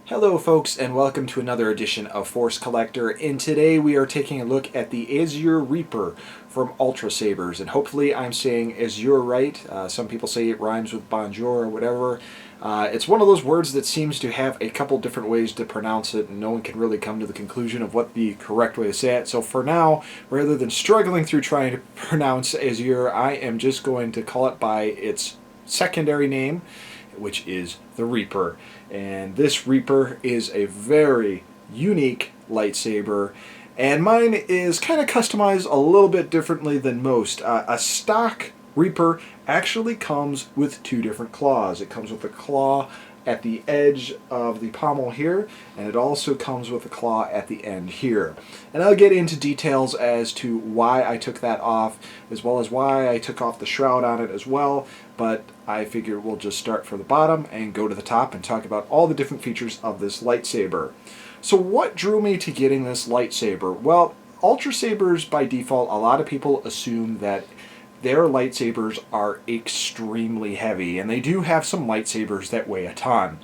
Hello folks, and welcome to another edition of Force Collector, and today we are taking a look at the Azure Reaper from Ultrasabers, and hopefully I'm saying Azure right. Some people say it rhymes with bonjour or whatever. It's one of those words that seems to have a couple different ways to pronounce it, and no one can really come to the conclusion of what the correct way to say it. So for now, rather than struggling through trying to pronounce Azure, I am just going to call it by its secondary name, which is the Reaper. And this Reaper is a very unique lightsaber, and mine is kind of customized a little bit differently than most. A stock Reaper actually comes with two different claws. It comes with a claw at the edge of the pommel here, and it also comes with a claw at the end here. And I'll get into details as to why I took that off, as well as why I took off the shroud on it as well, but I figure we'll just start from the bottom and go to the top and talk about all the different features of this lightsaber. So what drew me to getting this lightsaber? Well, Ultrasabers by default, a lot of people assume that their lightsabers are extremely heavy, and they do have some lightsabers that weigh a ton.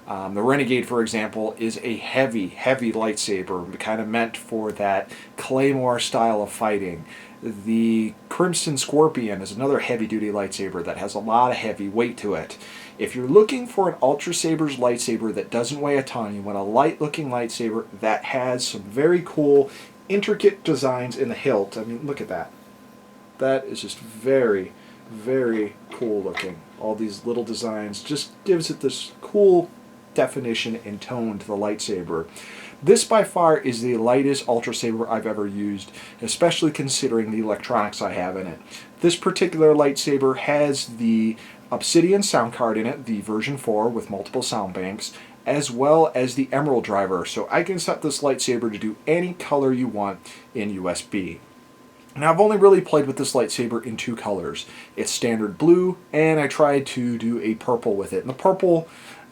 The Renegade, for example, is a heavy lightsaber, kind of meant for that Claymore style of fighting. The Crimson Scorpion is another heavy-duty lightsaber that has a lot of heavy weight to it. If you're looking for an Ultrasaber's lightsaber that doesn't weigh a ton, you want a light-looking lightsaber that has some very cool, intricate designs in the hilt. I mean, look at that. That is just very, very cool looking. All these little designs just gives it this cool definition and tone to the lightsaber. This by far is the lightest Ultrasaber I've ever used, especially considering the electronics I have in it. This particular lightsaber has the Obsidian sound card in it, the version 4 with multiple sound banks, as well as the Emerald driver, so I can set this lightsaber to do any color you want in USB. Now, I've only really played with this lightsaber in two colors. It's standard blue, and I tried to do a purple with it. And the purple,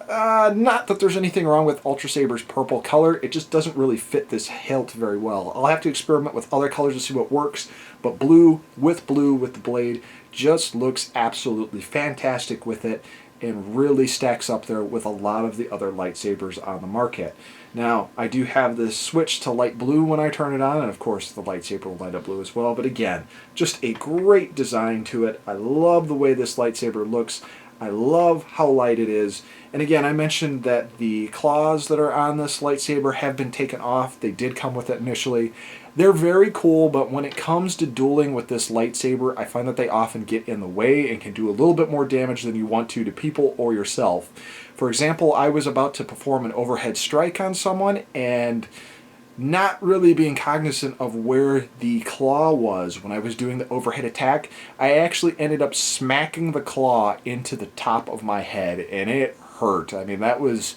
not that there's anything wrong with Ultrasaber's purple color, it just doesn't really fit this hilt very well. I'll have to experiment with other colors to see what works, but blue with the blade just looks absolutely fantastic with it, and really stacks up there with a lot of the other lightsabers on the market. Now, I do have this switch to light blue when I turn it on, and of course the lightsaber will light up blue as well, but again, just a great design to it. I love the way this lightsaber looks. I love how light it is. And again, I mentioned that the claws that are on this lightsaber have been taken off. They did come with it initially. They're very cool, but when it comes to dueling with this lightsaber, I find that they often get in the way and can do a little bit more damage than you want to people or yourself. For example, I was about to perform an overhead strike on someone, and not really being cognizant of where the claw was when I was doing the overhead attack, I actually ended up smacking the claw into the top of my head, and it hurt. I mean, that was...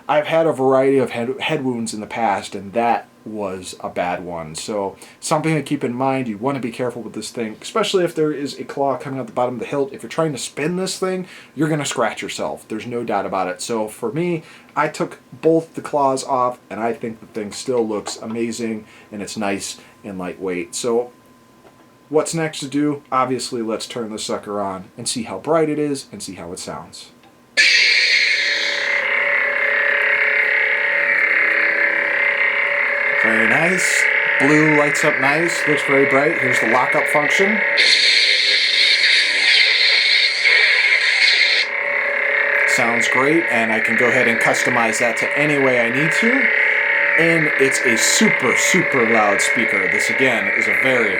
I've had a variety of head wounds in the past, and that was a bad one. So something to keep in mind. You want to be careful with this thing, especially if there is a claw coming out the bottom of the hilt. If you're trying to spin this thing, you're going to scratch yourself. There's no doubt about it. So for me, I took both the claws off, and I think the thing still looks amazing, and it's nice and lightweight. So what's next to do? Obviously, let's turn this sucker on and see how bright it is and see how it sounds. Very nice. Blue lights up nice. Looks very bright. Here's the lockup function. Sounds great, and I can go ahead and customize that to any way I need to. And it's a super loud speaker. This again is a very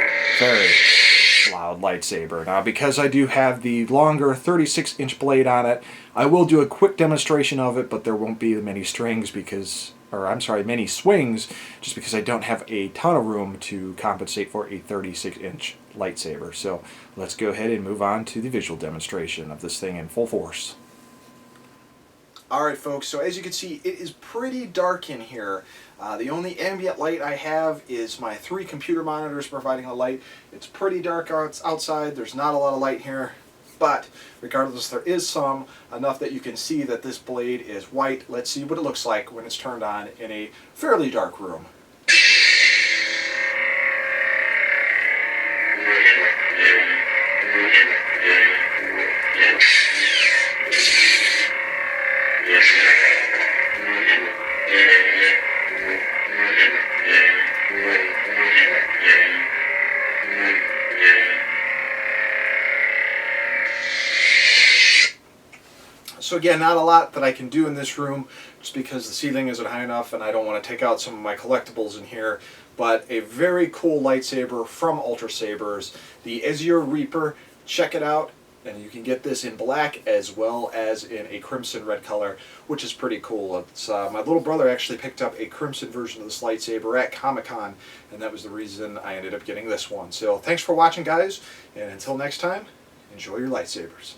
loud lightsaber. Now, because I do have the longer 36-inch blade on it, I will do a quick demonstration of it, but there won't be many strings because... many swings, just because I don't have a ton of room to compensate for a 36-inch lightsaber. So let's go ahead and move on to the visual demonstration of this thing in full force. Alright folks, so as you can see, it is pretty dark in here. The only ambient light I have is my 3 computer monitors providing the light. It's pretty dark outside, there's not a lot of light here. But regardless, there is some, enough that you can see that this blade is white. Let's see what it looks like when it's turned on in a fairly dark room. So again, not a lot that I can do in this room just because the ceiling isn't high enough and I don't want to take out some of my collectibles in here. But a very cool lightsaber from Ultrasabers, the Azure Reaper. Check it out. And you can get this in black as well as in a crimson red color, which is pretty cool. It's, my little brother actually picked up a crimson version of this lightsaber at Comic-Con, and that was the reason I ended up getting this one. So thanks for watching, guys, and until next time, enjoy your lightsabers.